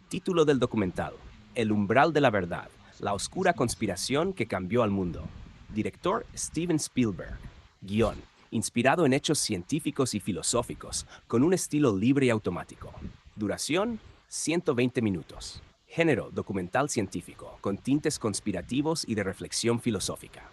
Título del documental: El umbral de la verdad, la oscura conspiración que cambió al mundo. Director: Steven Spielberg. Guión: inspirado en hechos científicos y filosóficos, con un estilo libre y automático. Duración: 120 minutos. Género: documental científico, con tintes conspirativos y de reflexión filosófica.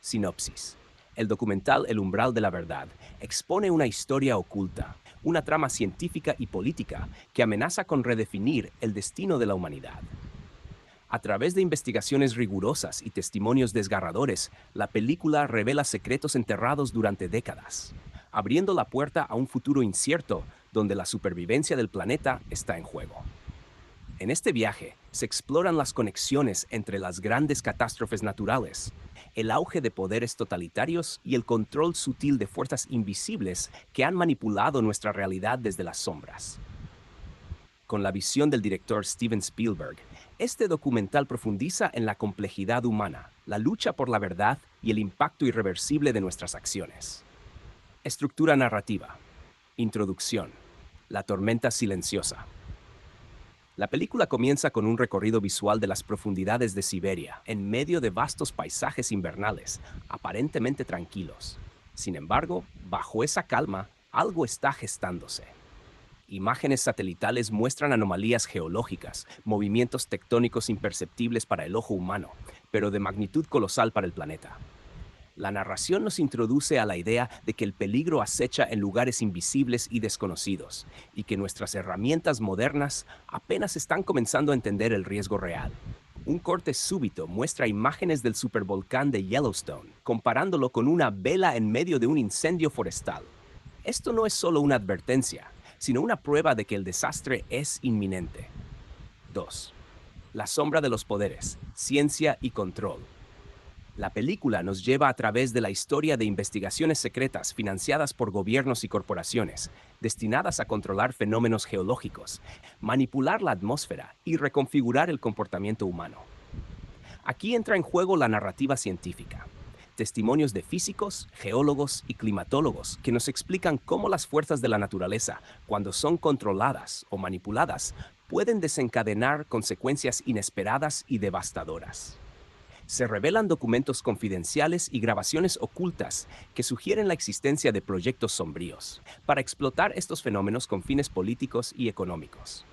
Sinopsis. El documental El umbral de la verdad expone una historia oculta, una trama científica y política que amenaza con redefinir el destino de la humanidad. A través de investigaciones rigurosas y testimonios desgarradores, la película revela secretos enterrados durante décadas, abriendo la puerta a un futuro incierto donde la supervivencia del planeta está en juego. En este viaje se exploran las conexiones entre las grandes catástrofes naturales, el auge de poderes totalitarios y el control sutil de fuerzas invisibles que han manipulado nuestra realidad desde las sombras. Con la visión del director Steven Spielberg, este documental profundiza en la complejidad humana, la lucha por la verdad y el impacto irreversible de nuestras acciones. Estructura narrativa. Introducción. La tormenta silenciosa. La película comienza con un recorrido visual de las profundidades de Siberia, en medio de vastos paisajes invernales, aparentemente tranquilos. Sin embargo, bajo esa calma, algo está gestándose. Imágenes satelitales muestran anomalías geológicas, movimientos tectónicos imperceptibles para el ojo humano, pero de magnitud colosal para el planeta. La narración nos introduce a la idea de que el peligro acecha en lugares invisibles y desconocidos, y que nuestras herramientas modernas apenas están comenzando a entender el riesgo real. Un corte súbito muestra imágenes del supervolcán de Yellowstone, comparándolo con una vela en medio de un incendio forestal. Esto no es solo una advertencia, sino una prueba de que el desastre es inminente. 2. La sombra de los poderes, ciencia y control. La película nos lleva a través de la historia de investigaciones secretas financiadas por gobiernos y corporaciones, destinadas a controlar fenómenos geológicos, manipular la atmósfera y reconfigurar el comportamiento humano. Aquí entra en juego la narrativa científica. Testimonios de físicos, geólogos y climatólogos que nos explican cómo las fuerzas de la naturaleza, cuando son controladas o manipuladas, pueden desencadenar consecuencias inesperadas y devastadoras. Se revelan documentos confidenciales y grabaciones ocultas que sugieren la existencia de proyectos sombríos para explotar estos fenómenos con fines políticos y económicos.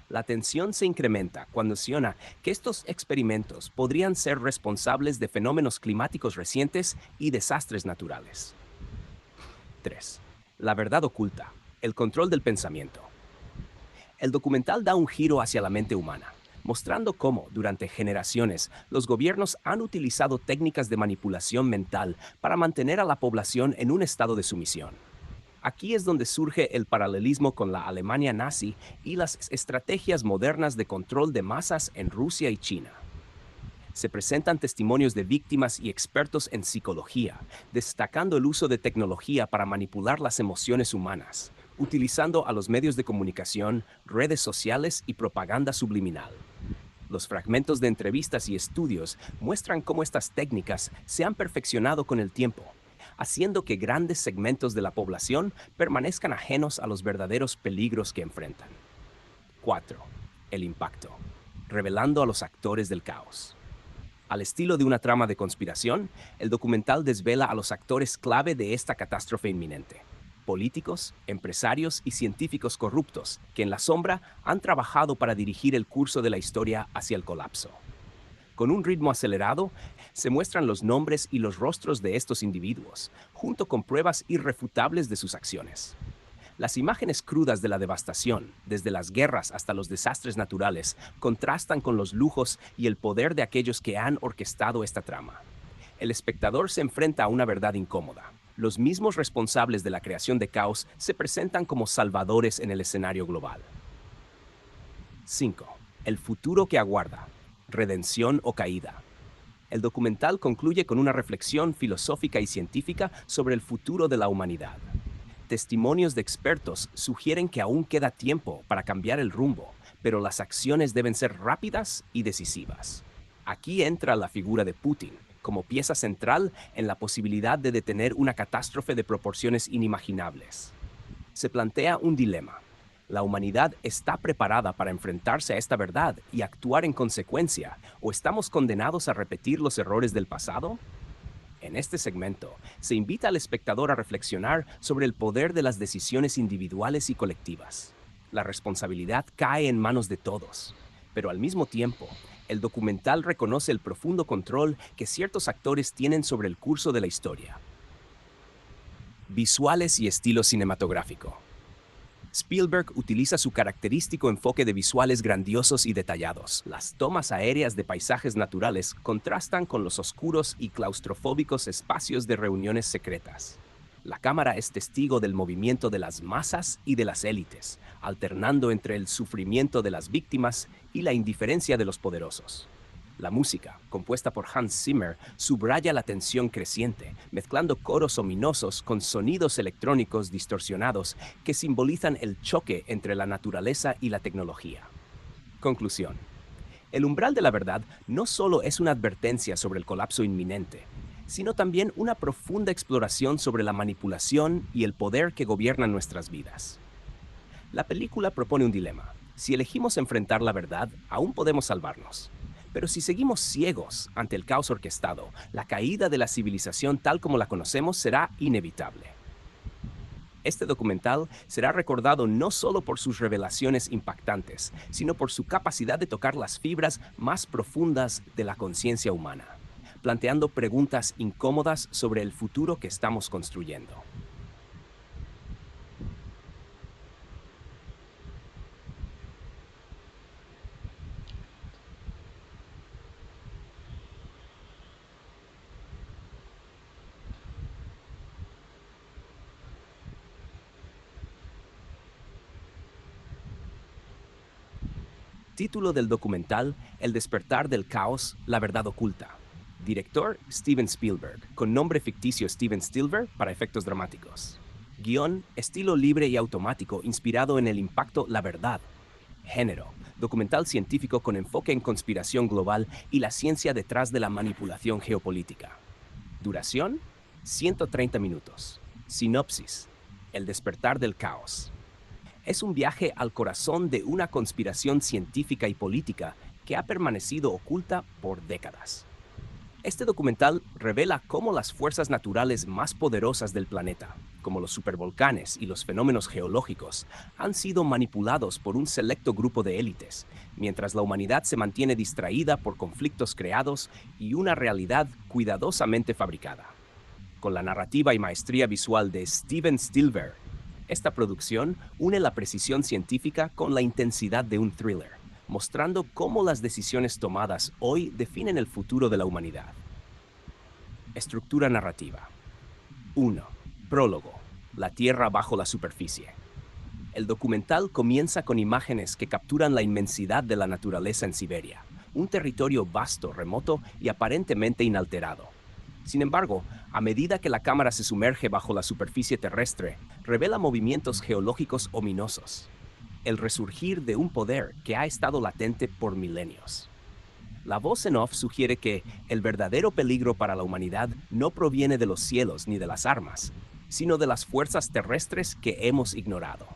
La tensión se incrementa cuando menciona que estos experimentos podrían ser responsables de fenómenos climáticos recientes y desastres naturales. 3. La verdad oculta, el control del pensamiento. El documental da un giro hacia la mente humana, mostrando cómo, durante generaciones, los gobiernos han utilizado técnicas de manipulación mental para mantener a la población en un estado de sumisión. Aquí es donde surge el paralelismo con la Alemania nazi y las estrategias modernas de control de masas en Rusia y China. Se presentan testimonios de víctimas y expertos en psicología, destacando el uso de tecnología para manipular las emociones humanas, utilizando a los medios de comunicación, redes sociales y propaganda subliminal. Los fragmentos de entrevistas y estudios muestran cómo estas técnicas se han perfeccionado con el tiempo, haciendo que grandes segmentos de la población permanezcan ajenos a los verdaderos peligros que enfrentan. 4. El impacto. Revelando a los actores del caos. Al estilo de una trama de conspiración, el documental desvela a los actores clave de esta catástrofe inminente. Políticos, empresarios y científicos corruptos que en la sombra han trabajado para dirigir el curso de la historia hacia el colapso. Con un ritmo acelerado, se muestran los nombres y los rostros de estos individuos, junto con pruebas irrefutables de sus acciones. Las imágenes crudas de la devastación, desde las guerras hasta los desastres naturales, contrastan con los lujos y el poder de aquellos que han orquestado esta trama. El espectador se enfrenta a una verdad incómoda. Los mismos responsables de la creación de caos se presentan como salvadores en el escenario global. 5. El futuro que aguarda. Redención o caída. El documental concluye con una reflexión filosófica y científica sobre el futuro de la humanidad. Testimonios de expertos sugieren que aún queda tiempo para cambiar el rumbo, pero las acciones deben ser rápidas y decisivas. Aquí entra la figura de Putin, como pieza central en la posibilidad de detener una catástrofe de proporciones inimaginables. Se plantea un dilema. ¿La humanidad está preparada para enfrentarse a esta verdad y actuar en consecuencia, o estamos condenados a repetir los errores del pasado? En este segmento, se invita al espectador a reflexionar sobre el poder de las decisiones individuales y colectivas. La responsabilidad cae en manos de todos, pero al mismo tiempo, el documental reconoce el profundo control que ciertos actores tienen sobre el curso de la historia. Visuales y estilo cinematográfico. Spielberg utiliza su característico enfoque de visuales grandiosos y detallados. Las tomas aéreas de paisajes naturales contrastan con los oscuros y claustrofóbicos espacios de reuniones secretas. La cámara es testigo del movimiento de las masas y de las élites, alternando entre el sufrimiento de las víctimas y la indiferencia de los poderosos. La música, compuesta por Hans Zimmer, subraya la tensión creciente, mezclando coros ominosos con sonidos electrónicos distorsionados que simbolizan el choque entre la naturaleza y la tecnología. Conclusión. El umbral de la verdad no solo es una advertencia sobre el colapso inminente, sino también una profunda exploración sobre la manipulación y el poder que gobiernan nuestras vidas. La película propone un dilema. Si elegimos enfrentar la verdad, aún podemos salvarnos. Pero si seguimos ciegos ante el caos orquestado, la caída de la civilización tal como la conocemos será inevitable. Este documental será recordado no solo por sus revelaciones impactantes, sino por su capacidad de tocar las fibras más profundas de la conciencia humana, planteando preguntas incómodas sobre el futuro que estamos construyendo. Título del documental: El despertar del caos, la verdad oculta. Director: Steven Spielberg, con nombre ficticio Steven Spielberg para efectos dramáticos. Guión: estilo libre y automático inspirado en el impacto La Verdad. Género: documental científico con enfoque en conspiración global y la ciencia detrás de la manipulación geopolítica. Duración: 130 minutos. Sinopsis: El despertar del caos. Es un viaje al corazón de una conspiración científica y política que ha permanecido oculta por décadas. Este documental revela cómo las fuerzas naturales más poderosas del planeta, como los supervolcanes y los fenómenos geológicos, han sido manipulados por un selecto grupo de élites, mientras la humanidad se mantiene distraída por conflictos creados y una realidad cuidadosamente fabricada. Con la narrativa y maestría visual de Steven Spielberg, esta producción une la precisión científica con la intensidad de un thriller, mostrando cómo las decisiones tomadas hoy definen el futuro de la humanidad. Estructura narrativa. 1. Prólogo. La Tierra bajo la superficie. El documental comienza con imágenes que capturan la inmensidad de la naturaleza en Siberia, un territorio vasto, remoto y aparentemente inalterado. Sin embargo, a medida que la cámara se sumerge bajo la superficie terrestre, revela movimientos geológicos ominosos, el resurgir de un poder que ha estado latente por milenios. La voz en off sugiere que el verdadero peligro para la humanidad no proviene de los cielos ni de las armas, sino de las fuerzas terrestres que hemos ignorado.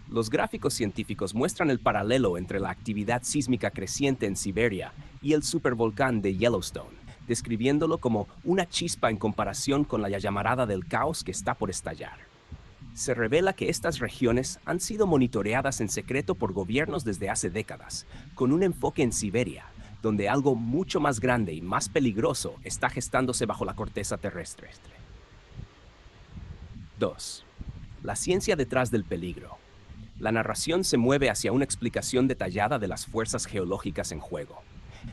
Los gráficos científicos muestran el paralelo entre la actividad sísmica creciente en Siberia y el supervolcán de Yellowstone, describiéndolo como una chispa en comparación con la llamarada del caos que está por estallar. Se revela que estas regiones han sido monitoreadas en secreto por gobiernos desde hace décadas, con un enfoque en Siberia, donde algo mucho más grande y más peligroso está gestándose bajo la corteza terrestre. 2. La ciencia detrás del peligro. La narración se mueve hacia una explicación detallada de las fuerzas geológicas en juego.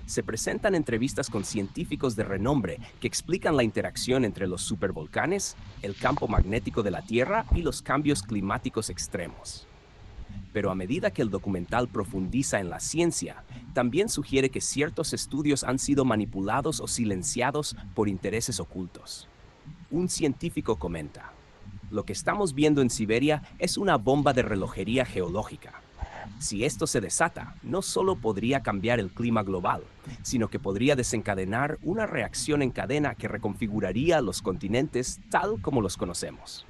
Se presentan entrevistas con científicos de renombre que explican la interacción entre los supervolcanes, el campo magnético de la Tierra y los cambios climáticos extremos. Pero a medida que el documental profundiza en la ciencia, también sugiere que ciertos estudios han sido manipulados o silenciados por intereses ocultos. Un científico comenta: lo que estamos viendo en Siberia es una bomba de relojería geológica. Si esto se desata, no solo podría cambiar el clima global, sino que podría desencadenar una reacción en cadena que reconfiguraría los continentes tal como los conocemos.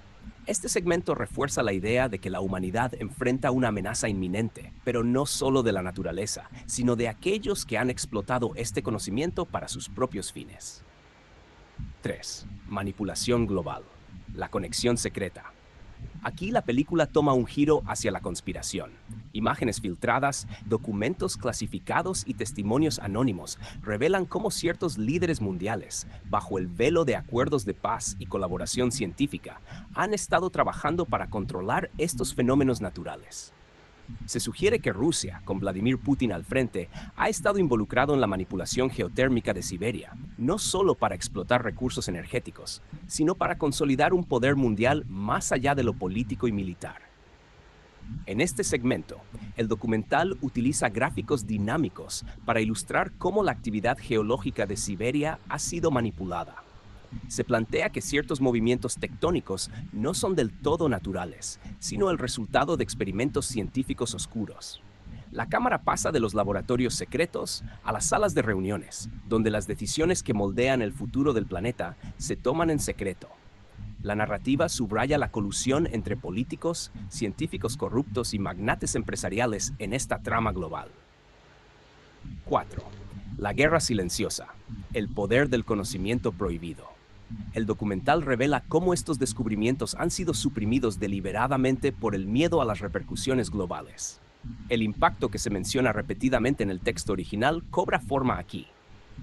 Este segmento refuerza la idea de que la humanidad enfrenta una amenaza inminente, pero no solo de la naturaleza, sino de aquellos que han explotado este conocimiento para sus propios fines. 3. Manipulación global. La conexión secreta. Aquí la película toma un giro hacia la conspiración. Imágenes filtradas, documentos clasificados y testimonios anónimos revelan cómo ciertos líderes mundiales, bajo el velo de acuerdos de paz y colaboración científica, han estado trabajando para controlar estos fenómenos naturales. Se sugiere que Rusia, con Vladimir Putin al frente, ha estado involucrado en la manipulación geotérmica de Siberia, no solo para explotar recursos energéticos, sino para consolidar un poder mundial más allá de lo político y militar. En este segmento, el documental utiliza gráficos dinámicos para ilustrar cómo la actividad geológica de Siberia ha sido manipulada. Se plantea que ciertos movimientos tectónicos no son del todo naturales, sino el resultado de experimentos científicos oscuros. La cámara pasa de los laboratorios secretos a las salas de reuniones, donde las decisiones que moldean el futuro del planeta se toman en secreto. La narrativa subraya la colusión entre políticos, científicos corruptos y magnates empresariales en esta trama global. 4. La guerra silenciosa. El poder del conocimiento prohibido. El documental revela cómo estos descubrimientos han sido suprimidos deliberadamente por el miedo a las repercusiones globales. El impacto que se menciona repetidamente en el texto original cobra forma aquí.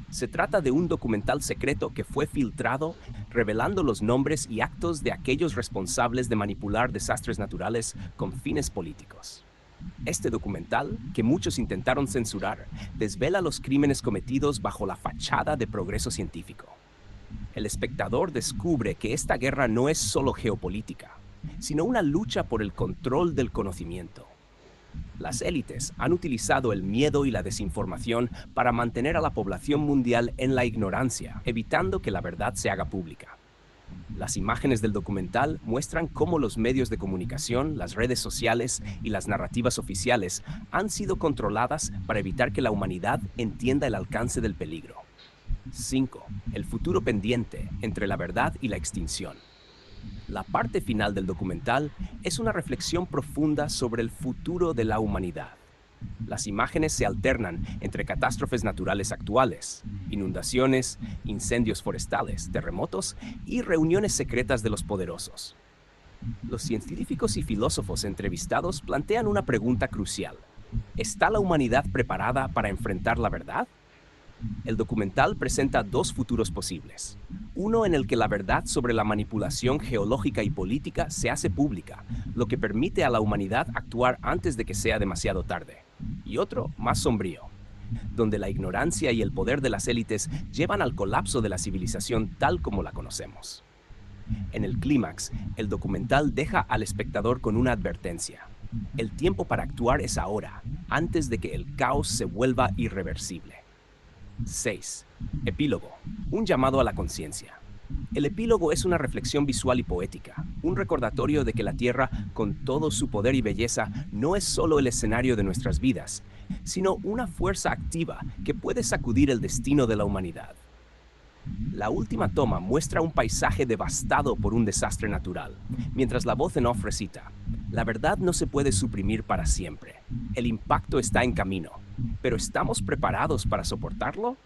Se trata de un documental secreto que fue filtrado, revelando los nombres y actos de aquellos responsables de manipular desastres naturales con fines políticos. Este documental, que muchos intentaron censurar, desvela los crímenes cometidos bajo la fachada de progreso científico. El espectador descubre que esta guerra no es solo geopolítica, sino una lucha por el control del conocimiento. Las élites han utilizado el miedo y la desinformación para mantener a la población mundial en la ignorancia, evitando que la verdad se haga pública. Las imágenes del documental muestran cómo los medios de comunicación, las redes sociales y las narrativas oficiales han sido controladas para evitar que la humanidad entienda el alcance del peligro. 5. El futuro pendiente entre la verdad y la extinción. La parte final del documental es una reflexión profunda sobre el futuro de la humanidad. Las imágenes se alternan entre catástrofes naturales actuales, inundaciones, incendios forestales, terremotos y reuniones secretas de los poderosos. Los científicos y filósofos entrevistados plantean una pregunta crucial. ¿Está la humanidad preparada para enfrentar la verdad? El documental presenta dos futuros posibles. Uno en el que la verdad sobre la manipulación geológica y política se hace pública, lo que permite a la humanidad actuar antes de que sea demasiado tarde. Y otro, más sombrío, donde la ignorancia y el poder de las élites llevan al colapso de la civilización tal como la conocemos. En el clímax, el documental deja al espectador con una advertencia. El tiempo para actuar es ahora, antes de que el caos se vuelva irreversible. 6. Epílogo. Un llamado a la conciencia. El epílogo es una reflexión visual y poética, un recordatorio de que la Tierra, con todo su poder y belleza, no es solo el escenario de nuestras vidas, sino una fuerza activa que puede sacudir el destino de la humanidad. La última toma muestra un paisaje devastado por un desastre natural, mientras la voz en off recita: la verdad no se puede suprimir para siempre. El impacto está en camino, pero ¿estamos preparados para soportarlo?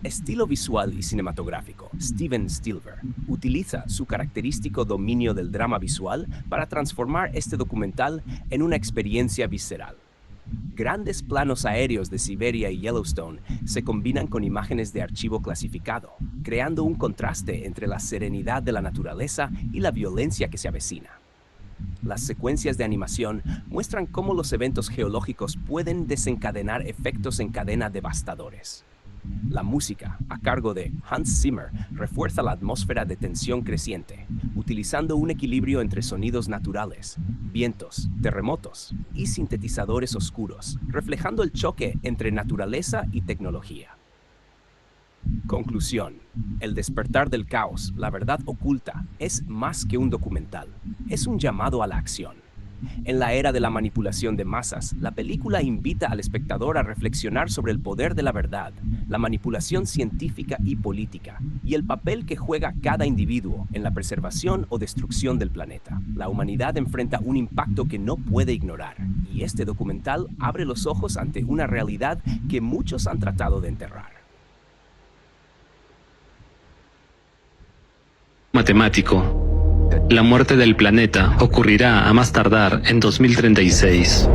Estilo visual y cinematográfico. Steven Spielberg utiliza su característico dominio del drama visual para transformar este documental en una experiencia visceral. Grandes planos aéreos de Siberia y Yellowstone se combinan con imágenes de archivo clasificado, creando un contraste entre la serenidad de la naturaleza y la violencia que se avecina. Las secuencias de animación muestran cómo los eventos geológicos pueden desencadenar efectos en cadena devastadores. La música, a cargo de Hans Zimmer, refuerza la atmósfera de tensión creciente, utilizando un equilibrio entre sonidos naturales, vientos, terremotos y sintetizadores oscuros, reflejando el choque entre naturaleza y tecnología. Conclusión. El despertar del caos, la verdad oculta, es más que un documental. Es un llamado a la acción. En la era de la manipulación de masas, la película invita al espectador a reflexionar sobre el poder de la verdad, la manipulación científica y política, y el papel que juega cada individuo en la preservación o destrucción del planeta. La humanidad enfrenta un impacto que no puede ignorar, y este documental abre los ojos ante una realidad que muchos han tratado de enterrar. Matemático. La muerte del planeta ocurrirá a más tardar en 2036.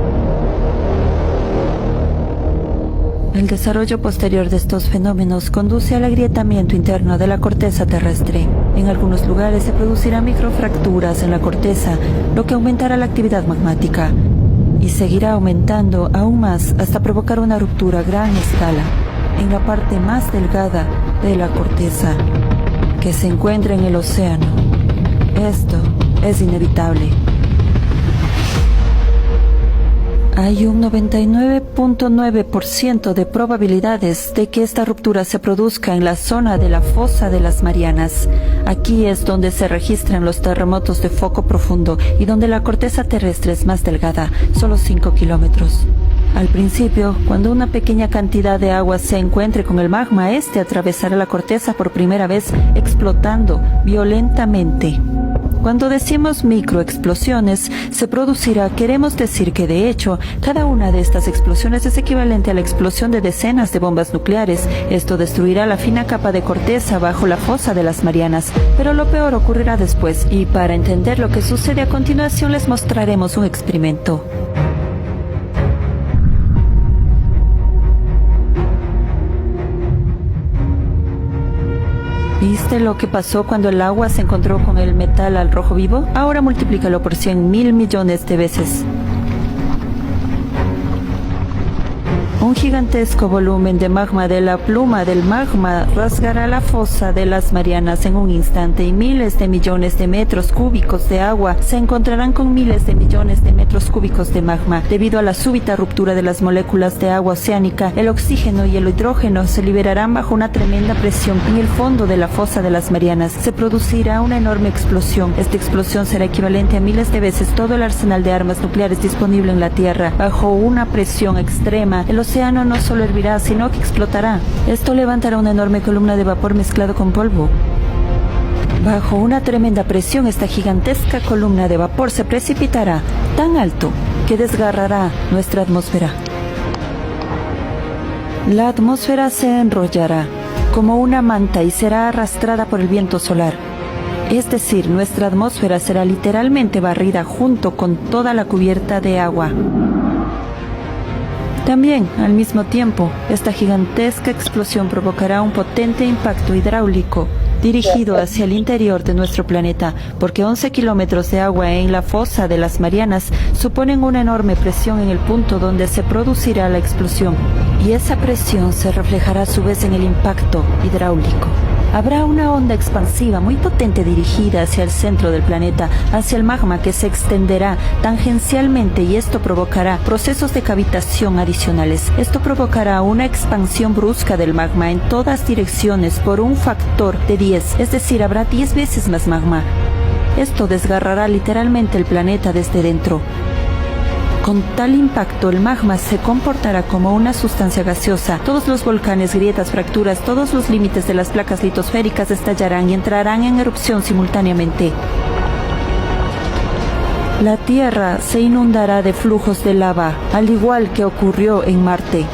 El desarrollo posterior de estos fenómenos conduce al agrietamiento interno de la corteza terrestre. En algunos lugares se producirán microfracturas en la corteza, lo que aumentará la actividad magmática, y seguirá aumentando aún más hasta provocar una ruptura a gran escala en la parte más delgada de la corteza, que se encuentra en el océano. Esto es inevitable. Hay un 99.9% de probabilidades de que esta ruptura se produzca en la zona de la fosa de las Marianas. Aquí es donde se registran los terremotos de foco profundo y donde la corteza terrestre es más delgada, solo 5 kilómetros. Al principio, cuando una pequeña cantidad de agua se encuentre con el magma, este atravesará la corteza por primera vez, explotando violentamente. Cuando decimos microexplosiones, se producirá, queremos decir que de hecho, cada una de estas explosiones es equivalente a la explosión de decenas de bombas nucleares. Esto destruirá la fina capa de corteza bajo la fosa de las Marianas. Pero lo peor ocurrirá después, y para entender lo que sucede a continuación les mostraremos un experimento. ¿Viste lo que pasó cuando el agua se encontró con el metal al rojo vivo? Ahora multiplícalo por 100.000 millones de veces. Un gigantesco volumen de magma de la pluma del magma rasgará la fosa de las Marianas en un instante y miles de millones de metros cúbicos de agua se encontrarán con miles de millones de metros cúbicos de magma. Debido a la súbita ruptura de las moléculas de agua oceánica, el oxígeno y el hidrógeno se liberarán bajo una tremenda presión en el fondo de la fosa de las Marianas. Se producirá una enorme explosión. Esta explosión será equivalente a miles de veces todo el arsenal de armas nucleares disponible en la Tierra. Bajo una presión extrema, el océano no solo hervirá, sino que explotará. Esto levantará una enorme columna de vapor mezclado con polvo. Bajo una tremenda presión, esta gigantesca columna de vapor se precipitará tan alto que desgarrará nuestra atmósfera. La atmósfera se enrollará como una manta y será arrastrada por el viento solar. Es decir, nuestra atmósfera será literalmente barrida junto con toda la cubierta de agua. También, al mismo tiempo, esta gigantesca explosión provocará un potente impacto hidráulico dirigido hacia el interior de nuestro planeta, porque 11 kilómetros de agua en la fosa de las Marianas suponen una enorme presión en el punto donde se producirá la explosión, y esa presión se reflejará a su vez en el impacto hidráulico. Habrá una onda expansiva muy potente dirigida hacia el centro del planeta, hacia el magma que se extenderá tangencialmente, y esto provocará procesos de cavitación adicionales. Esto provocará una expansión brusca del magma en todas direcciones por un factor de 10, es decir, habrá 10 veces más magma. Esto desgarrará literalmente el planeta desde dentro. Con tal impacto, el magma se comportará como una sustancia gaseosa. Todos los volcanes, grietas, fracturas, todos los límites de las placas litosféricas estallarán y entrarán en erupción simultáneamente. La Tierra se inundará de flujos de lava, al igual que ocurrió en Marte.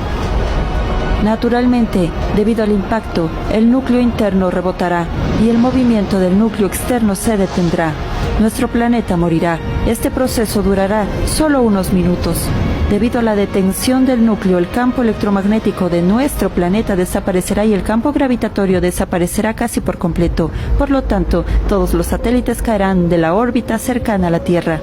Naturalmente, debido al impacto, el núcleo interno rebotará y el movimiento del núcleo externo se detendrá. Nuestro planeta morirá. Este proceso durará solo unos minutos. Debido a la detención del núcleo, el campo electromagnético de nuestro planeta desaparecerá y el campo gravitatorio desaparecerá casi por completo. Por lo tanto, todos los satélites caerán de la órbita cercana a la Tierra.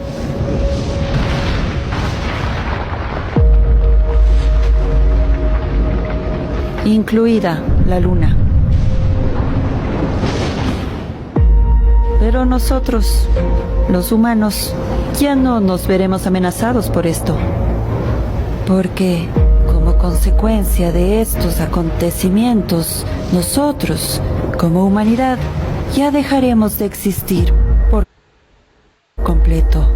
Incluida la Luna. Pero nosotros, los humanos, ya no nos veremos amenazados por esto. Porque, como consecuencia de estos acontecimientos, nosotros, como humanidad, ya dejaremos de existir por completo.